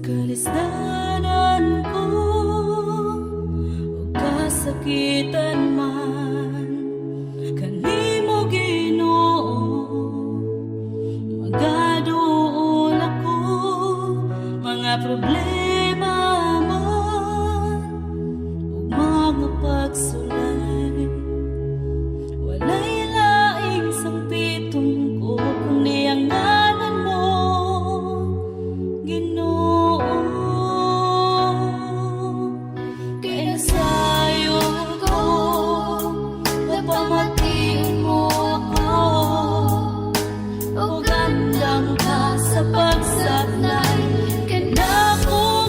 Kalisdanan ko o kasakitan man, kanimo Ginoo magaduol ako. Mga problema man ug mga pagsulay, walay laing sangpiton ko kundi ang ngalan mo Ginoo. Kay nasayo ko, napamatian mo ako, o gandang ka sa pagsaklay, kanakong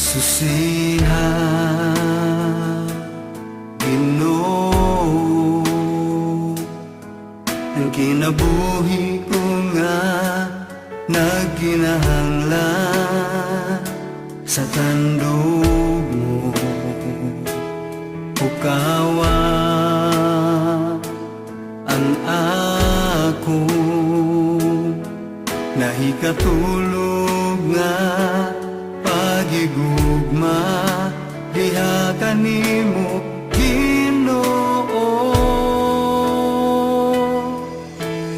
Susiha Ginoo ang kinabuhi ko nga nagkinahanglan sa tandog mo ukawa ang ako nahikatulog nga pagigugma diha kanimo Ginoo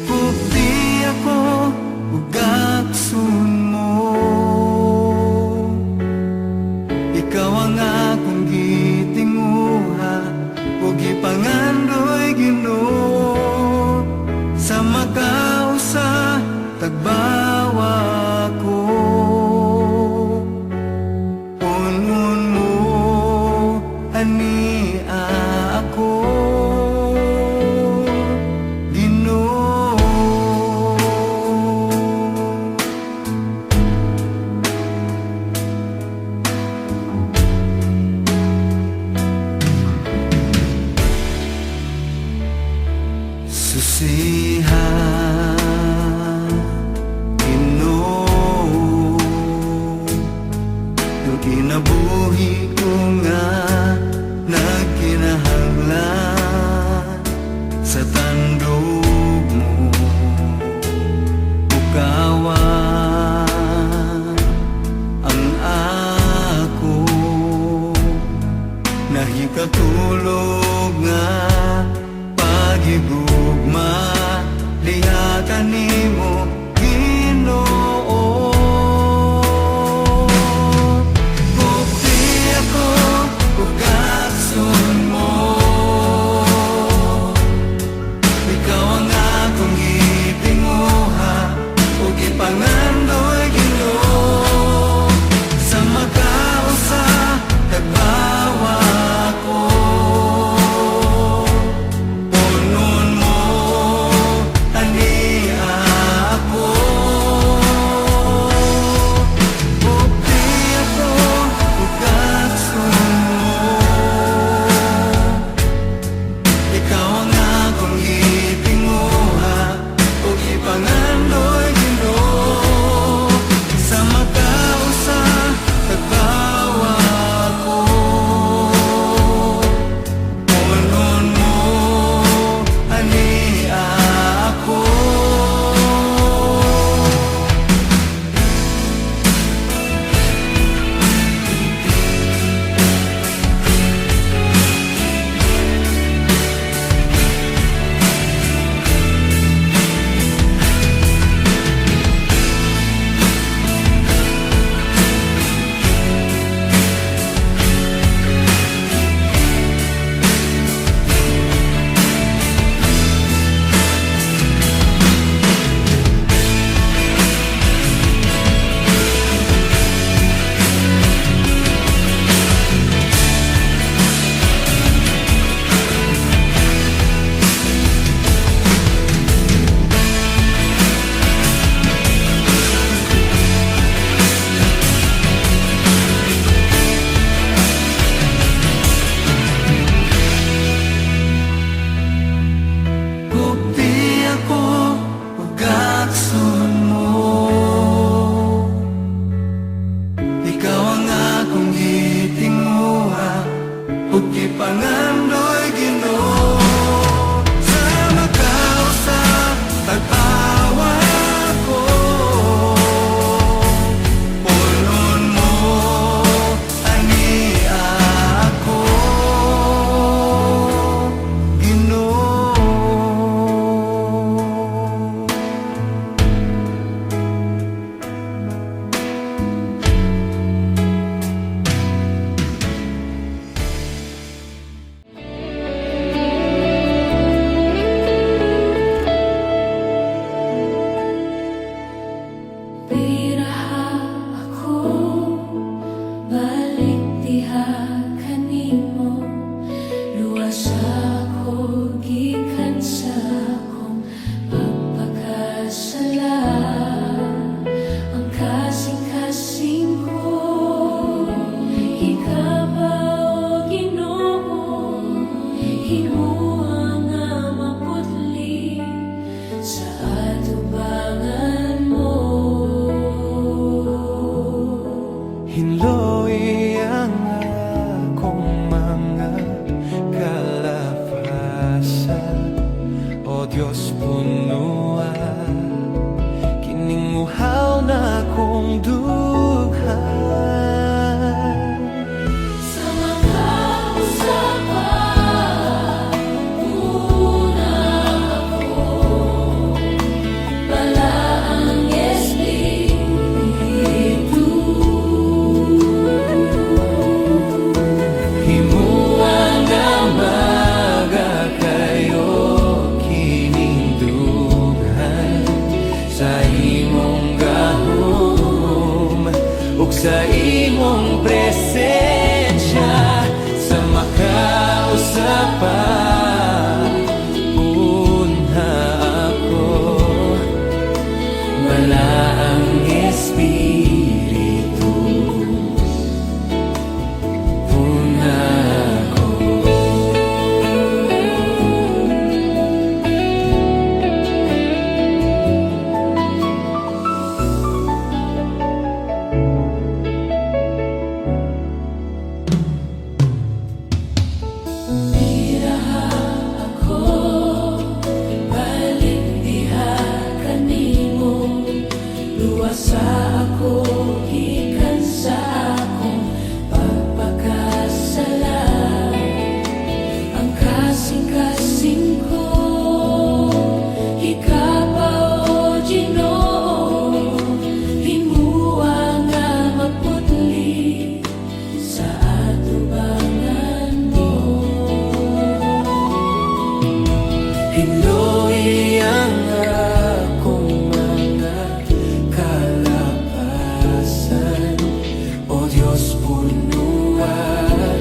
pupti ako ug aksun mo ikaw ang akong gitinguha ug gipangandoy Ginoo sa makausa tagbawa ko unon mo ani ako Ginoo susiha Ginoo ang kinabuhi ko nga nagkinahanglan sa tandog mo ukawa ang ako nahikatulog nga pagigugma diha kanimo Ginoo pupti ako ug aksun mo Hinloy ang akong mga kalapasan. O Diyos punuan, kininguhaw na akong dughan. Sa mga usapan, una ako, balaang Espiritu. Himuang amaga kayo kinindughan sa imong gahom ug sa imong presensya. Sa makausapan una ako, balaang Espiritu. Una ako. Biraha ako, balik diha kanimo. Luwasa ako, gikan sa akong pagpakasala. Ang kasing-kasing ko, ikapaw, Ginoo. Himuang nga maputli sa atubangan mo. Hinloy ang akong mga kalapasan. O Diyos punuan,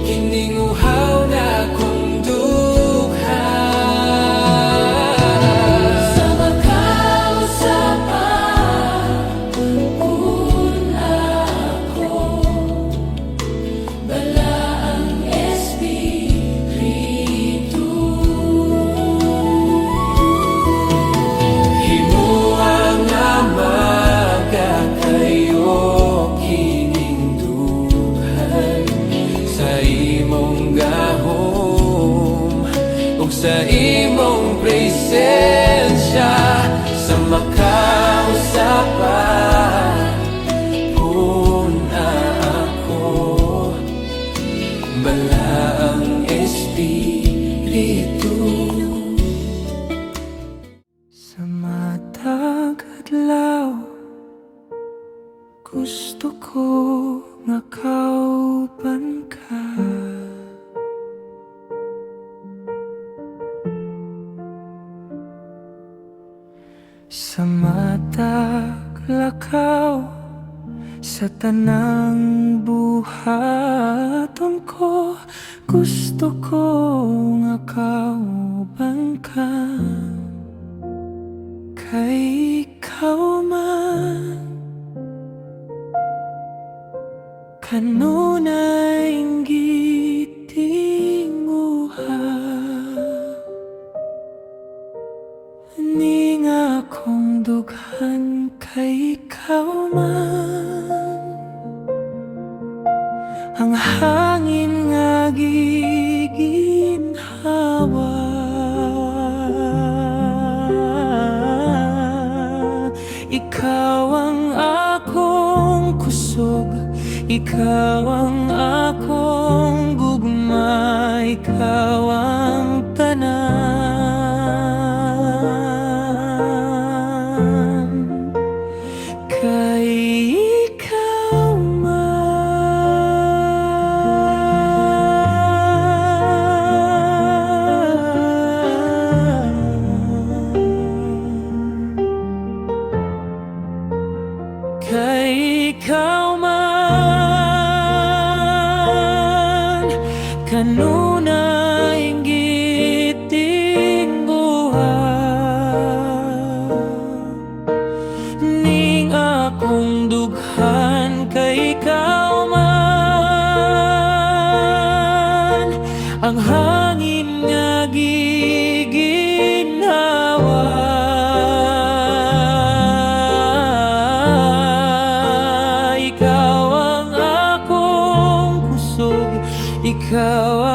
kininguhaw na akong dughan. Sa makausapan, una ako, balaang Espiritu. Himuang amaga kayo kinindughan sa imong gahom ug sa imong presensya. Sa makausapan una ako, balaang Espiritu. Sa matag adlaw, gusto ko nga kauban ka. Sa matag lakaw, sa tanang buhaton ko, gusto ko nga kauban ka. Kay ikaw man kanunay gitinguha, ni nga akong dughan kay ikaw man. Ang hangin nga giginhawa, ikaw ang akong kusog, ikaw ang akong gugma, ikaw ang tanan. Kay ikaw man, kay ikaw man, kanunay gitingguha, ning akong dughan kay ikaw man. Ang hangin nga giginhawa, ikaw ikaw